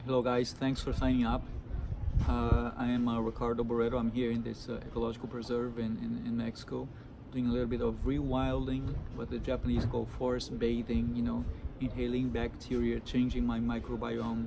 Hello guys, thanks for signing up. I am Ricardo Barreto. I'm here in this ecological preserve in Mexico, doing a little bit of rewilding, what the Japanese call forest bathing, inhaling bacteria, changing my microbiome,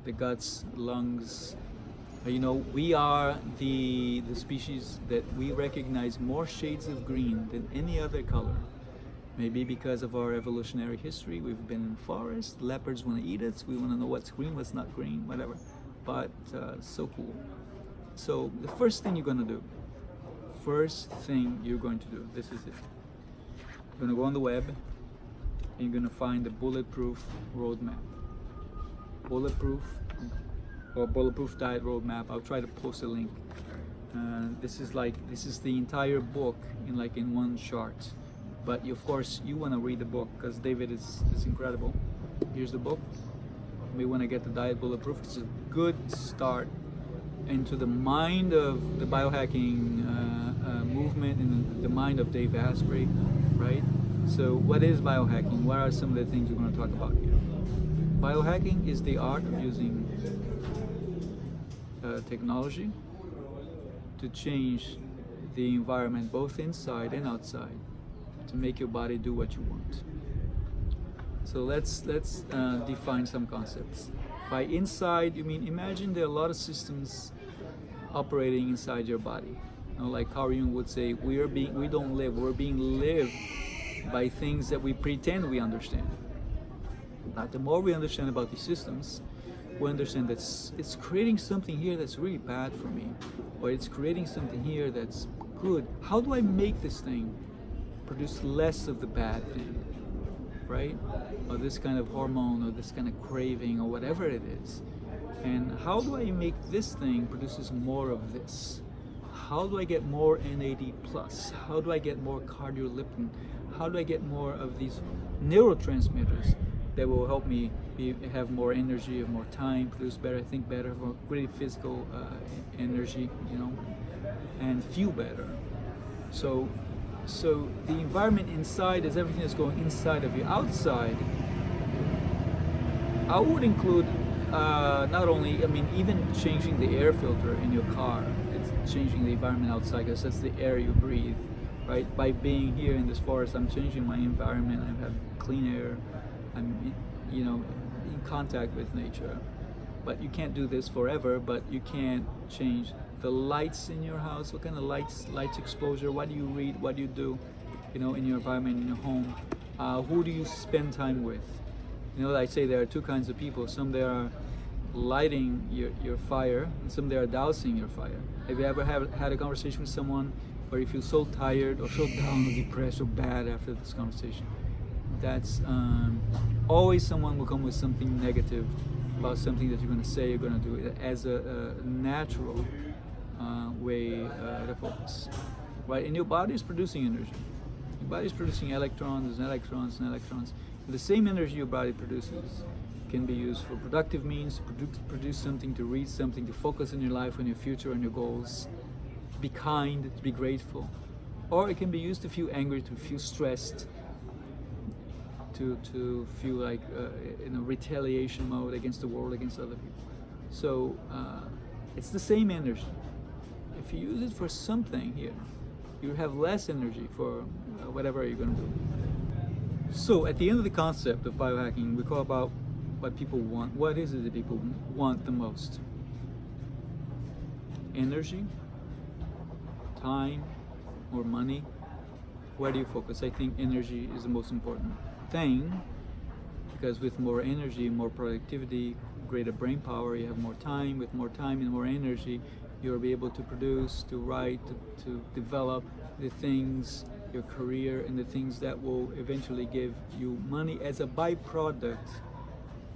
the guts, lungs. We are the species that we recognize more shades of green than any other color. Maybe because of our evolutionary history, we've been in forests, leopards want to eat us, we want to know what's green, what's not green, whatever. But so cool. So the first thing you're going to do, this is it. You're going to go on the web and you're going to find the Bulletproof roadmap. Bulletproof or Bulletproof diet roadmap. I'll try to post a link. This is the entire book in one chart. But of course, you want to read the book because David is incredible. Here's the book. We want to get the diet Bulletproof. It's a good start into the mind of the biohacking movement and the mind of Dave Asprey, right? So what is biohacking? What are some of the things we're going to talk about here? Biohacking is the art of using technology to change the environment both inside and outside, to make your body do what you want. So let's define some concepts. By inside, you mean imagine there are a lot of systems operating inside your body. Like Carl Jung would say, we don't live, we're being lived by things that we pretend we understand. But the more we understand about these systems, we understand that it's creating something here that's really bad for me, or it's creating something here that's good. How do I make this thing produce less of the bad thing, right? Or this kind of hormone, or this kind of craving, or whatever it is. And how do I make this thing produces more of this? How do I get more NAD+? How do I get more cardiolipin? How do I get more of these neurotransmitters that will help me have more energy, have more time, produce better, think better, more great physical energy, and feel better. So the environment inside is everything that's going inside of you. Outside, I would include not only, even changing the air filter in your car. It's changing the environment outside because that's the air you breathe, right? By being here in this forest, I'm changing my environment. I have clean air. I'm, in contact with nature. But you can't do this forever, but you can change the lights in your house. What kind of lights exposure, what do you read, what do you do, in your environment, in your home. Who do you spend time with? I say there are two kinds of people. Some they are lighting your fire, and some they are dousing your fire. Have you ever had a conversation with someone where you feel so tired or so down or depressed or bad after this conversation? That's always someone will come with something negative about something that you're going to say, you're going to do it as a natural way to focus, right? And your body is producing energy. Your body is producing electrons and electrons and electrons. And the same energy your body produces can be used for productive means, to produce something, to read something, to focus on your life, on your future, on your goals, to be kind, to be grateful. Or it can be used to feel angry, to feel stressed, to feel like in a retaliation mode against the world, against other people. So it's the same energy. If you use it for something here, you have less energy for whatever you're going to do. So at the end of the concept of biohacking, we talk about what people want. What is it that people want the most? Energy, time, or money? Where do you focus? I think energy is the most important thing, because with more energy, more productivity, greater brain power, you have more time. With more time and more energy, you'll be able to produce, to write, to develop the things, your career, and the things that will eventually give you money as a byproduct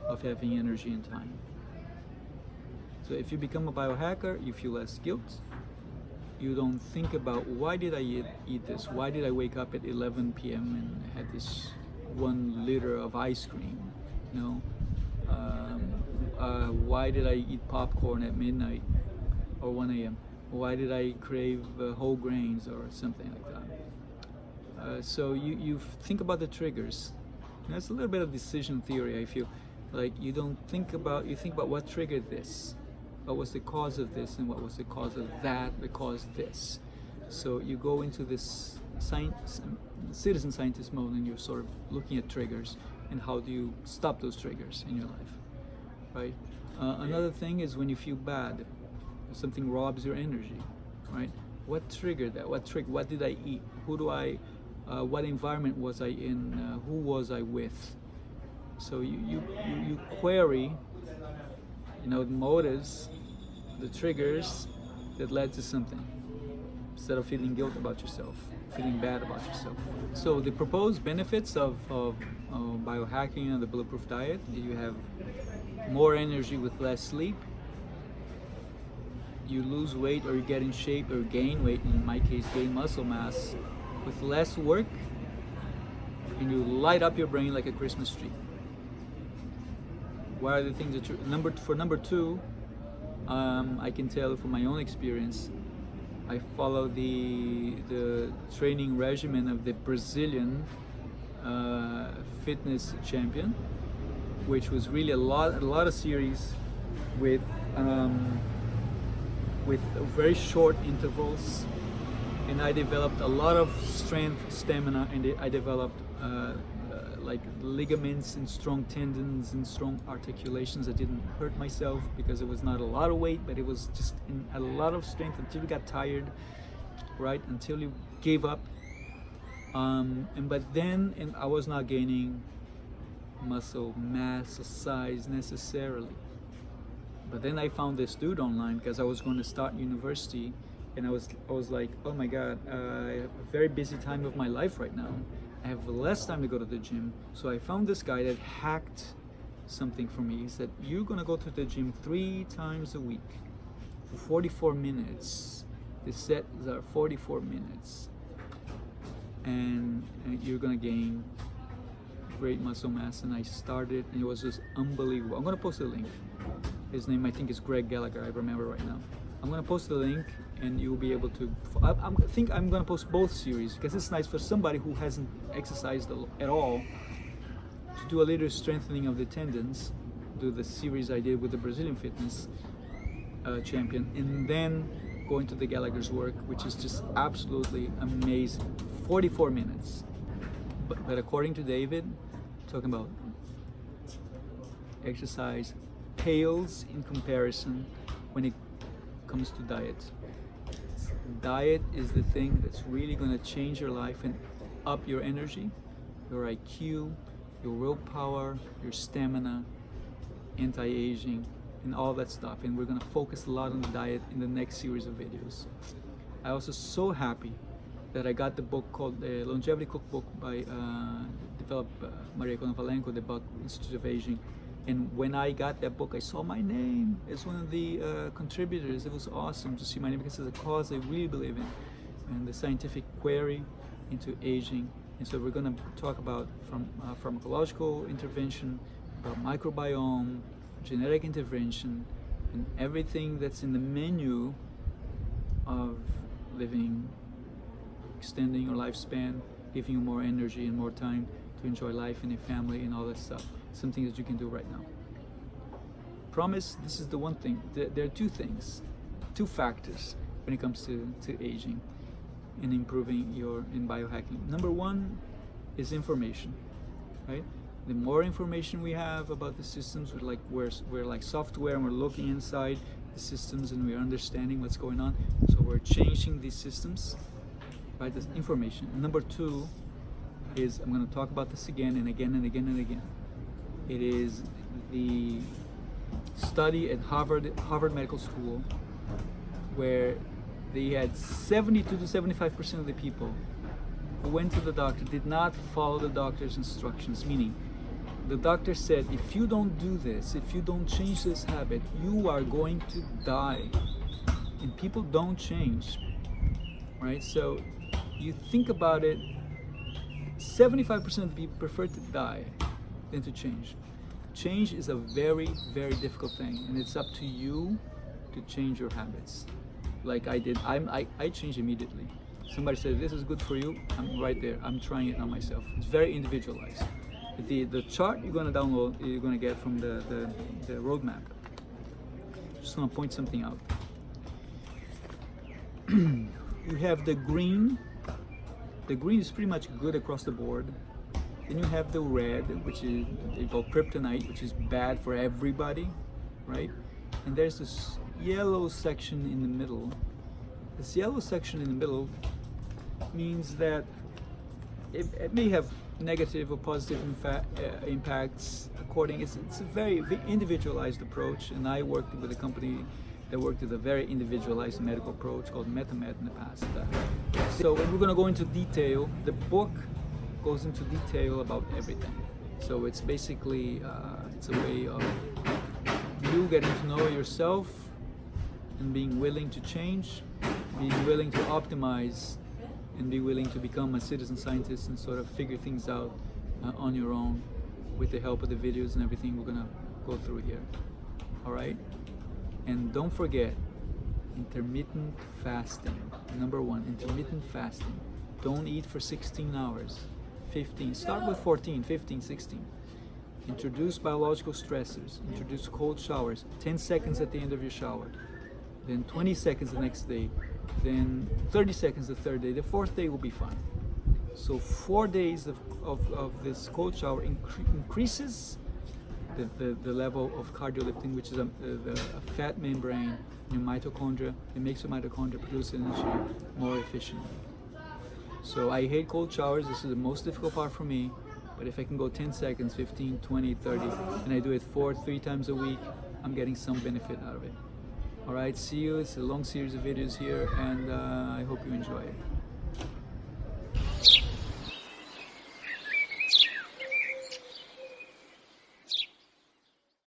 of having energy and time. So if you become a biohacker, you feel less guilt. You don't think about, why did I eat this? Why did I wake up at 11 p.m. and had this 1 liter of ice cream? Why did I eat popcorn at midnight or 1 a.m.? Why did I crave whole grains or something like that? So you think about the triggers. That's a little bit of decision theory, I feel. Like you think about what triggered this, what was the cause of this, and what was the cause of that that caused this. So you go into this citizen scientist mode, and you're sort of looking at triggers and how do you stop those triggers in your life, right? Another thing is when you feel bad, something robs your energy, right? What triggered that? What did I eat? What environment was I in? Who was I with? So you query, the motives, the triggers that led to something, instead of feeling guilt about yourself, feeling bad about yourself. So the proposed benefits of biohacking and the Bulletproof diet: you have more energy with less sleep, you lose weight or you get in shape or gain weight, in my case gain muscle mass, with less work, and you light up your brain like a Christmas tree. What are the things that for number two, I can tell from my own experience, I follow the training regimen of the Brazilian fitness champion, which was really a lot of series with very short intervals, and I developed a lot of strength, stamina, and I developed like ligaments and strong tendons and strong articulations. I didn't hurt myself because it was not a lot of weight, but it was just a lot of strength until you got tired, right? Until you gave up. But then I was not gaining muscle mass or size necessarily. But then I found this dude online because I was going to start university, and I was like, oh my God, I have a very busy time of my life right now. I have less time to go to the gym. So I found this guy that hacked something for me. He said, you're gonna go to the gym 3 times a week for 44 minutes. The sets are 44 minutes. And you're gonna gain great muscle mass. And I started, and it was just unbelievable. I'm gonna post a link. His name, I think, is Greg Gallagher, I remember right now. I'm gonna post the link, and you'll be able to. I think I'm gonna post both series because it's nice for somebody who hasn't exercised at all to do a little strengthening of the tendons. Do the series I did with the Brazilian fitness champion, and then go into the Gallagher's work, which is just absolutely amazing. 44 minutes. But according to David, talking about exercise pales in comparison when it comes to diet. Diet is the thing that's really going to change your life and up your energy, your IQ, your willpower, your stamina, anti-aging, and all that stuff. And we're going to focus a lot on the diet in the next series of videos. I also so happy that I got the book called the Longevity Cookbook by developed Maria Konovalenko, the Buck Institute of Aging. And when I got that book, I saw my name as one of the contributors. It was awesome to see my name because it's a cause I really believe in, and the scientific query into aging. And so we're going to talk about from pharmacological intervention, about microbiome, genetic intervention, and everything that's in the menu of living, extending your lifespan, giving you more energy and more time to enjoy life and your family and all that stuff. Some things that you can do right now. Promise, this is the one thing. There are two factors when it comes to aging and improving in biohacking. Number one is information, right? The more information we have about the systems, we're like software, and we're looking inside the systems and we're understanding what's going on. So we're changing these systems, right? This information. And number two is, I'm going to talk about this again and again and again and again. It is the study at Harvard Medical School, where they had 72 to 75% of the people who went to the doctor did not follow the doctor's instructions, meaning the doctor said, if you don't do this, if you don't change this habit, you are going to die. And people don't change, right? So you think about it, 75% of the people prefer to die than to change. Change is a very, very difficult thing, and it's up to you to change your habits. Like I did, I changed immediately. Somebody said, this is good for you, I'm right there, I'm trying it on myself. It's very individualized. The chart you're gonna download, you're gonna get from the roadmap. Just gonna point something out. You have the green. The green is pretty much good across the board. Then you have the red, which is they call kryptonite, which is bad for everybody, right? And there's this yellow section in the middle. This yellow section in the middle means that it may have negative or positive impacts according. It's a very individualized approach, and I worked with a company that worked with a very individualized medical approach called MetaMed in the past. So we're going to go into detail. The book goes into detail about everything. So it's basically it's a way of you getting to know yourself and being willing to change, being willing to optimize, and be willing to become a citizen scientist and sort of figure things out on your own with the help of the videos and everything we're gonna go through here. All right? And don't forget, intermittent fasting. Number 1, intermittent fasting. Don't eat for 16 hours, 15. Start with 14, 15, 16. Introduce biological stressors. Introduce cold showers, 10 seconds at the end of your shower. Then 20 seconds the next day. Then 30 seconds the third day. The fourth day will be fine. So 4 days of this cold shower increases the level of cardioliptin, which is a fat membrane in your mitochondria. It makes your mitochondria produce energy more efficiently. So I hate cold showers. This is the most difficult part for me. But if I can go 10 seconds, 15, 20, 30, and I do it 3 times a week, I'm getting some benefit out of it. All right, see you. It's a long series of videos here, and I hope you enjoy it.